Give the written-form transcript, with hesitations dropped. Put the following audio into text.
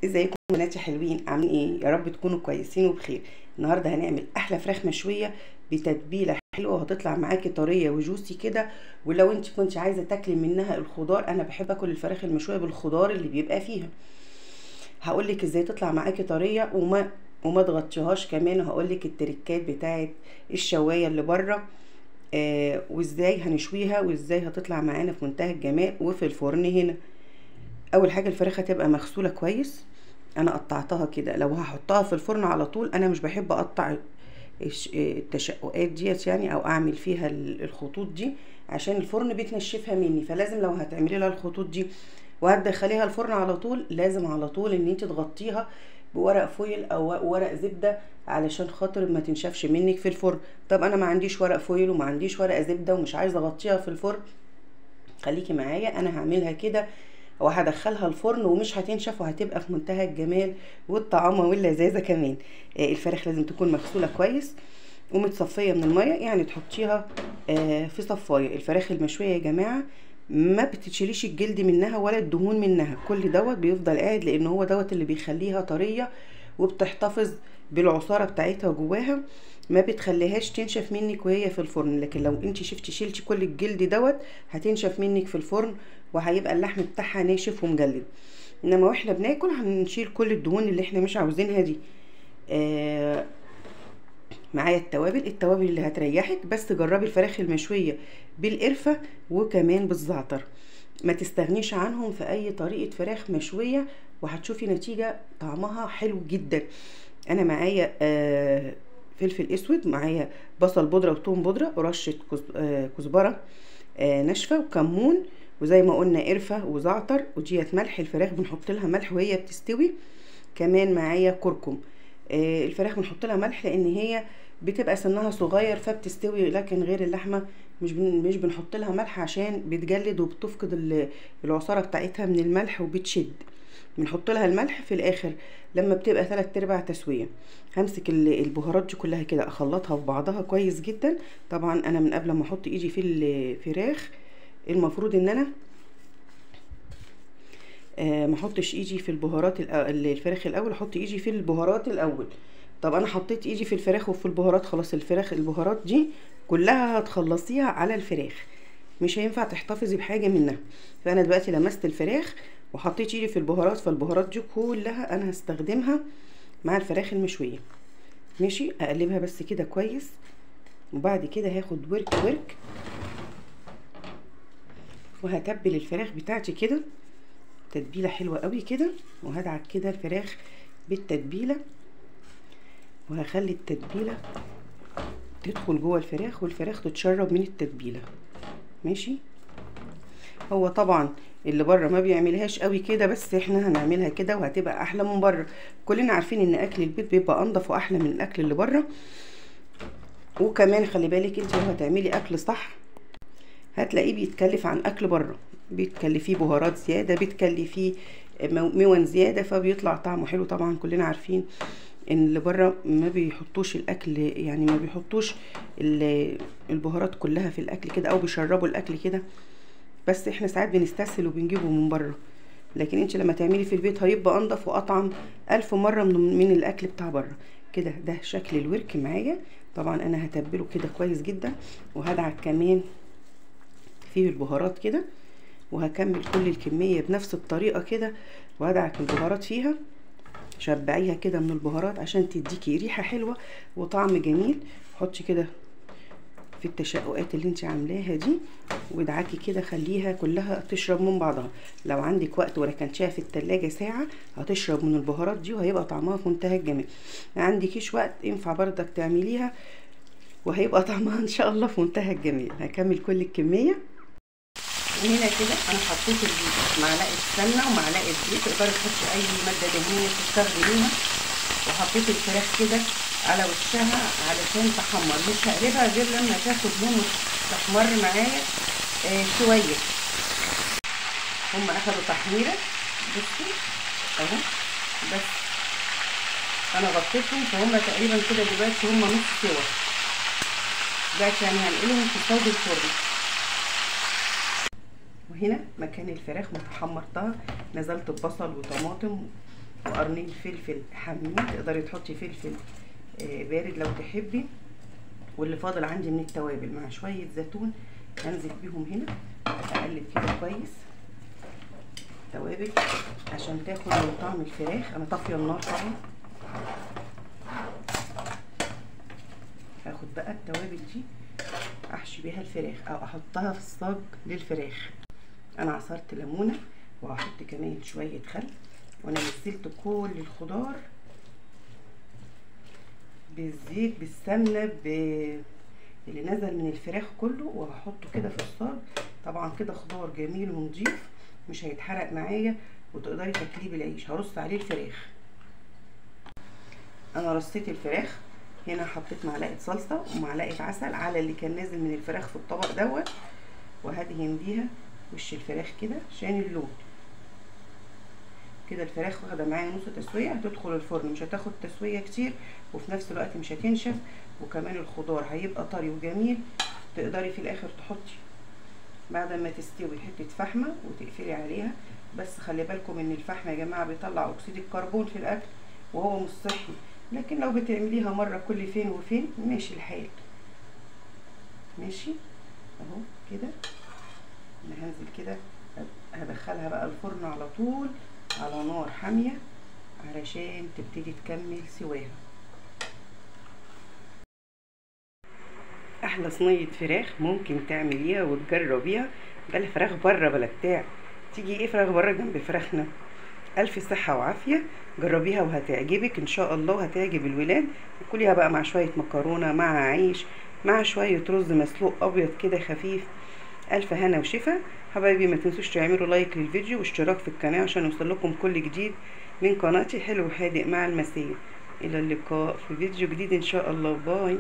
ازيكم بناتي حلوين؟ عاملين ايه؟ يا رب تكونوا كويسين وبخير. النهارده هنعمل احلى فراخ مشويه بتتبيله حلوه، وهتطلع معاكي طريه وجوسي كده. ولو انت كنت عايزه تاكلي منها الخضار، انا بحب اكل الفراخ المشويه بالخضار اللي بيبقى فيها. هقولك ازاي تطلع معاكي طريه وما تغطيهاش كمان، وهقولك التريكات بتاعه الشوايه اللي بره، وازاي هنشويها وازاي هتطلع معانا في منتهى الجمال وفي الفرن هنا. اول حاجه الفراخ هتبقى مغسوله كويس. انا قطعتها كده. لو هحطها في الفرن على طول انا مش بحب اقطع التشققات ديت يعني، او اعمل فيها الخطوط دي، عشان الفرن بيتنشفها مني. فلازم لو هتعملي لها الخطوط دي وهتدخليها الفرن على طول، لازم على طول ان انت تغطيها بورق فويل او ورق زبده، علشان خاطر ما تنشفش منك في الفرن. طب انا ما عنديش ورق فويل وما عنديش ورق زبده ومش عايزه اغطيها في الفرن، خليكي معايا. انا هعملها كده وهدخلها الفرن ومش هتنشف، وهتبقى في منتهى الجمال والطعامه واللذاذه كمان. الفراخ لازم تكون مغسوله كويس ومتصفيه من الميه، يعني تحطيها في صفايه. الفراخ المشويه يا جماعه ما بتشيليش الجلد منها ولا الدهون منها، كل دوت بيفضل قاعد، لان هو دوت اللي بيخليها طريه وبتحتفظ بالعصاره بتاعتها جواها، ما بتخليهاش تنشف منك وهي في الفرن. لكن لو انت شلتي كل الجلد دوت هتنشف منك في الفرن، وهيبقى اللحم بتاعها ناشف ومجلد. انما واحنا بناكل هنشيل كل الدهون اللي احنا مش عاوزينها دي. معايا التوابل اللي هتريحك. بس جربي الفراخ المشويه بالقرفه وكمان بالزعتر، ما تستغنيش عنهم في اي طريقه فراخ مشويه، وهتشوفي نتيجه طعمها حلو جدا. انا معايا فلفل اسود، معايا بصل بودره وثوم بودره، ورشه كزبره ناشفه، وكمون، وزي ما قلنا قرفه وزعتر، وديت ملح. الفراخ بنحط لها ملح وهي بتستوي. كمان معايا كركم. الفراخ بنحط لها ملح لان هي بتبقى سنها صغير فبتستوي، لكن غير اللحمه مش بنحط لها ملح عشان بتجلد وبتفقد العصاره بتاعتها من الملح وبتشد. بنحط لها الملح في الاخر لما بتبقى 3/4 تسويه. همسك البهارات دي كلها كده اخلطها في بعضها كويس جدا. طبعا انا من قبل ما احط ايدي في الفراخ المفروض ان انا ما احطش ايدي في البهارات الفراخ الاول، احط ايدي في البهارات الاول. طب انا حطيت ايدي في الفراخ وفي البهارات، خلاص البهارات دي كلها هتخلصيها على الفراخ، مش هينفع تحتفظي بحاجه منها. فانا دلوقتي لمست الفراخ وحطيت ايدي في البهارات، فالبهارات دي كلها انا هستخدمها مع الفراخ المشويه. ماشي، اقلبها بس كده كويس، وبعد كده هاخد ورك وهتبل الفراخ بتاعتي كده تتبيله حلوه قوي كده، وهدعك كده الفراخ بالتتبيله، وهخلي التتبيله تدخل جوه الفراخ والفراخ تتشرب من التتبيله. ماشي، هو طبعا اللي بره ما بيعملهاش قوي كده، بس احنا هنعملها كده وهتبقى احلى من بره. كلنا عارفين ان اكل البيت بيبقى انضف واحلى من الاكل اللي بره. وكمان خلي بالك انت لو هتعملي اكل صح هتلاقيه بيتكلف عن اكل بره، بيتكلفيه بهارات زياده، بيتكلفيه مون زياده، فبيطلع طعمه حلو. طبعا كلنا عارفين ان اللي بره ما بيحطوش الاكل، يعني ما بيحطوش البهارات كلها في الاكل كده، او بيشربوا الاكل كده. بس احنا ساعات بنستسهل وبنجيبه من بره، لكن انت لما تعملي في البيت هيبقى انضف واطعم 1000 مره من الاكل بتاع بره. كده ده شكل الورك معايا. طبعا انا هتبله كده كويس جدا، وهدعك كمان فيه البهارات كده، وهكمل كل الكميه بنفس الطريقه كده، وهدعك البهارات فيها. شبعيها كده من البهارات عشان تديكي ريحه حلوه وطعم جميل. حطي كده في التشققات اللي انت عاملاها دي، وادعكي كده، خليها كلها تشرب من بعضها. لو عندك وقت وركنتيها في التلاجة ساعة هتشرب من البهارات دي وهيبقى طعمها في منتهى الجمال. ما عندكيش وقت ينفع بردك تعمليها وهيبقى طعمها ان شاء الله في منتهى الجمال. هكمل كل الكمية. وهنا كده انا حطيت معلقة سمنة ومعلقة زيت، تقدري تحطي اي مادة دهنية تستخدميها، وحطيت الفراخ كده على وشها علشان تحمر. مش هقلبها غير لما تاخد لون تحمر معايا شويه. هم اخدوا تحميره، بصوا اهو، بس انا غطيتهم فهم تقريبا كده دلوقتي هم نص سوا. دلوقتي يعني هنقلهم في صاج الفرن. وهنا مكان الفراخ ما حمرتها نزلت ببصل وطماطم وقرنين فلفل حامين، تقدري تحطي فلفل بارد لو تحبي. واللي فاضل عندي من التوابل مع شويه زيتون هنزل بيهم هنا، اقلب كده كويس توابل عشان تاخد من طعم الفراخ. انا طافيه النار طبعا. هاخد بقى التوابل دي احشي بيها الفراخ او احطها في الصاج للفراخ. انا عصرت ليمونه وهحط كمان شويه خل، وانا نزلت كل الخضار بالزيت بالسمنه اللي نزل من الفراخ كله، وهحطه كده في الصاج. طبعا كده خضار جميل ونضيف مش هيتحرق معايا، وتقدري تاكليه بالعيش. هرص عليه الفراخ. انا رصيت الفراخ هنا، حطيت معلقه صلصه ومعلقه عسل على اللي كان نازل من الفراخ في الطبق دوت، وهدهن بيها وش الفراخ كده عشان اللون. كده الفراخ واخده معايا نص تسويه، هتدخل الفرن مش هتاخد تسويه كتير، وفي نفس الوقت مش هتنشف، وكمان الخضار هيبقى طري وجميل. تقدري في الاخر تحطي بعد ما تستوي حته فحمه وتقفلي عليها، بس خلي بالكم ان الفحم يا جماعه بيطلع اكسيد الكربون في الاكل وهو مش صحي، لكن لو بتعمليها مره كل فين وفين ماشي الحال. ماشي اهو كده. انا هنزل كده هدخلها بقى الفرن على طول على نار حاميه علشان تبتدي تكمل سواها. احلى صينيه فراخ ممكن تعمليها وتجربيها، بلا فراخ بره بلا بتاع. تيجي ايه فراخ بره جنب فراخنا؟ الف صحه وعافيه. جربيها وهتعجبك ان شاء الله، وهتعجب الولاد. كليها بقى مع شويه مكرونه مع عيش مع شويه رز مسلوق ابيض كده خفيف. الف هنا وشفا. حبايبي ما تنسوش تعملوا لايك للفيديو واشتراك في القناه عشان يوصلكم كل جديد من قناتي حلو وحادق مع المسية. الى اللقاء في فيديو جديد ان شاء الله. باي.